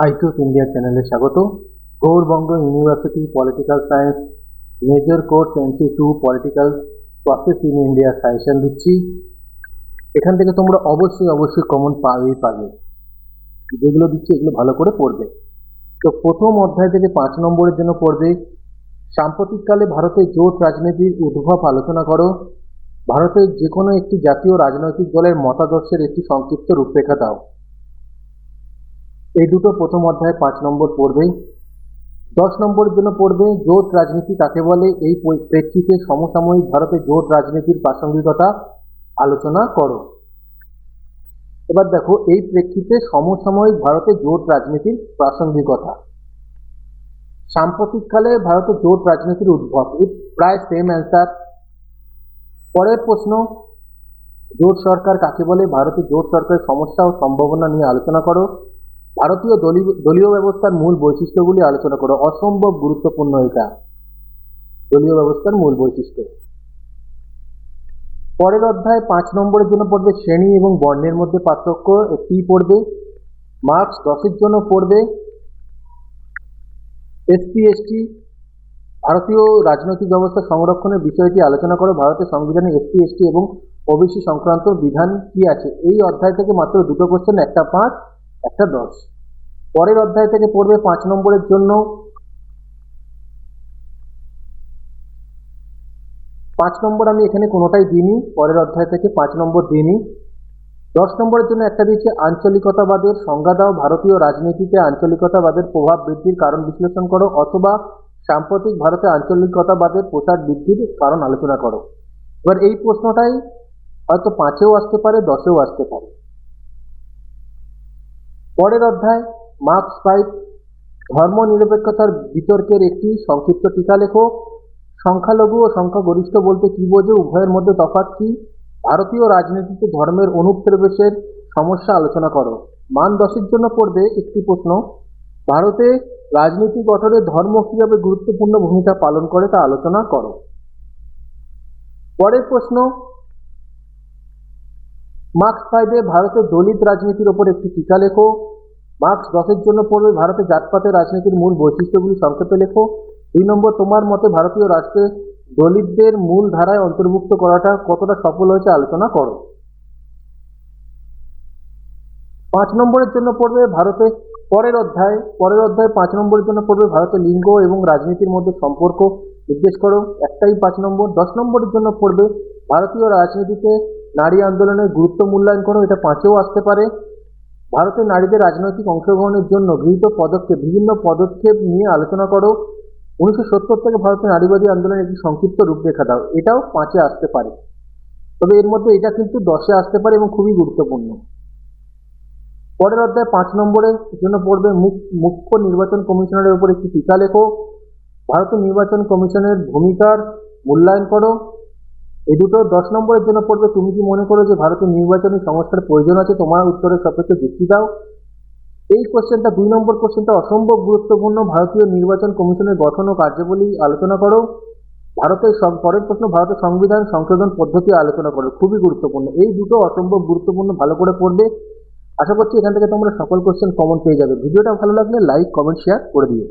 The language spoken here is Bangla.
আইটিউব ইন্ডিয়া চ্যানেলে স্বাগত। Gourbanga university political science major course MC2 political process in India suggestion দিচ্ছি। এখান থেকে তোমরা অবশ্যই কমন পাবে। যেগুলো দিচ্ছি এগুলো ভালো করে পড়বে। তো প্রথম অধ্যায় থেকে 5 নম্বরের জন্য পড়বে সাম্প্রতিককালে ভারতের জোট রাজনীতির উদ্ভব আলোচনা করো। ভারতের যে কোনো একটি জাতীয় রাজনৈতিক দলের মতাদর্শের একটি সংক্ষিপ্ত রূপরেখা দাও। এই দুটো প্রথম অধ্যায়ে 5 নম্বর পড়বে। 10 নম্বরের জন্য পড়বে জোট রাজনীতি কাকে বলে, এই প্রেক্ষিতে সমসাময়িক ভারতে জোট রাজনীতির প্রাসঙ্গিকতা আলোচনা করো। এবার দেখো, এই প্রেক্ষিতে সমসাময়িক ভারতে জোট রাজনীতির প্রাসঙ্গিকতা। সাম্প্রতিককালে ভারতে জোট রাজনীতির উদ্ভব, এই প্রায় সেম অ্যান্সার। পরের প্রশ্ন, জোট সরকার কাকে বলে, ভারতে জোট সরকারের সমস্যা ও সম্ভাবনা নিয়ে আলোচনা করো। ভারতীয় দলীয় ব্যবস্থার মূল বৈশিষ্ট্যগুলি আলোচনা করো। অসম্ভব গুরুত্বপূর্ণ এটা, দলীয় ব্যবস্থার মূল বৈশিষ্ট্য। পরের অধ্যায় 5 নম্বরের জন্য পড়বে শ্রেণী এবং বর্ণের মধ্যে পার্থক্য, একটি পড়বে। মার্কস 10-এর জন্য পড়বে SC/ST ভারতীয় রাজনৈতিক ব্যবস্থা সংরক্ষণের বিষয়টি আলোচনা করো। ভারতের সংবিধানে SC/ST এবং OBC সংক্রান্ত বিধান কি আছে। এই অধ্যায় থেকে মাত্র দুটো কোশ্চেন, একটা 5 একটা 10। পরের অধ্যায় থেকে পড়বে 5 নম্বরের জন্য 5 নম্বর আমি এখানে কোনোটাই দিইনি, পরের অধ্যায় থেকে 5 নম্বর দিইনি। 10 নম্বরের জন্য একটা দিয়েছে আঞ্চলিকতাবাদের সংজ্ঞা দাও। ভারতীয় রাজনীতিতে আঞ্চলিকতাবাদের প্রভাব বৃদ্ধির কারণ বিশ্লেষণ করো, অথবা সাম্প্রতিক ভারতে আঞ্চলিকতাবাদের প্রসার বৃদ্ধির কারণ আলোচনা করো। এবার এই প্রশ্নটাই হয়তো 5-এও আসতে পারে, 10-এও আসতে পারে। পরের অধ্যায় মার্কস 5 ধর্ম নিরপেক্ষতার বিতর্কের একটি সংক্ষিপ্ত টিকা লেখো। সংখ্যালঘু ও সংখ্যাগরিষ্ঠ বলতে কি বোঝো, উভয়ের মধ্যে তফাৎ কি। ভারতীয় রাজনীতিতে ধর্মের অনুপ্রবেশের সমস্যা আলোচনা করো। মান 10-এর জন্য পড়বে একটি প্রশ্ন, ভারতে রাজনীতি গঠনে ধর্ম কিভাবে গুরুত্বপূর্ণ ভূমিকা পালন করে তা আলোচনা করো। পরের প্রশ্ন মার্কস 5-এ ভারতের দলিত রাজনীতির ওপর একটি টিকা লেখো। মার্কস 10-এর জন্য পড়বে ভারতে জাতপাতের রাজনীতির মূল বৈশিষ্ট্যগুলি সংক্ষেপে লেখো। 2 নম্বর, তোমার মতে ভারতীয় রাষ্ট্রে দলিতদের মূল ধারায় অন্তর্ভুক্ত করাটা কতটা সফল হয়েছে আলোচনা করো। 5 নম্বরের জন্য পড়বে ভারতে পরের অধ্যায় 5 নম্বরের জন্য পড়বে ভারতের লিঙ্গ এবং রাজনীতির মধ্যে সম্পর্ক নির্দেশ করো, একটাই 5 নম্বর। 10 নম্বরের জন্য পড়বে ভারতীয় রাজনীতিতে নারী আন্দোলনের গুরুত্ব মূল্যায়ন করো, এটা 5-এও আসতে পারে। ভারতের নারীদের রাজনৈতিক অংশগ্রহণের জন্য গৃহীত বিভিন্ন পদক্ষেপ নিয়ে আলোচনা করো। 1970 থেকে ভারতের নারীবাদী আন্দোলনের একটি সংক্ষিপ্ত রূপরেখা দাও, এটাও 5-এ আসতে পারে। তবে এর মধ্যে এটা কিন্তু 10-এ আসতে পারে এবং খুবই গুরুত্বপূর্ণ। পরের অধ্যায় 5 নম্বরের জন্য পড়বে মুখ্য নির্বাচন কমিশনারের উপর একটি টিকা লেখো। ভারতের নির্বাচন কমিশনের ভূমিকার মূল্যায়ন করো। এই দুটো 10 নম্বরের জন্য পড়বে তুমি কি মনে করো যে ভারতের নির্বাচনী সংস্কার প্রয়োজন আছে, তোমার উত্তরের সাপেক্ষে যুক্তি দাও। এই কোশ্চেনটা 2 নম্বর কোশ্চেনটা অসম্ভব গুরুত্বপূর্ণ, ভারতীয় নির্বাচন কমিশনের গঠন ও কার্যাবলী আলোচনা করো। পরের প্রশ্ন ভারতের সংবিধান সংশোধন পদ্ধতি আলোচনা করো, খুবই গুরুত্বপূর্ণ। এই দুটো অসম্ভব গুরুত্বপূর্ণ, ভালো করে পড়বে। আশা করছি এখান থেকে তোমরা সকল কোশ্চেন কমন পেয়ে যাবে। ভিডিওটা ভালো লাগলে লাইক কমেন্ট শেয়ার করে দিও।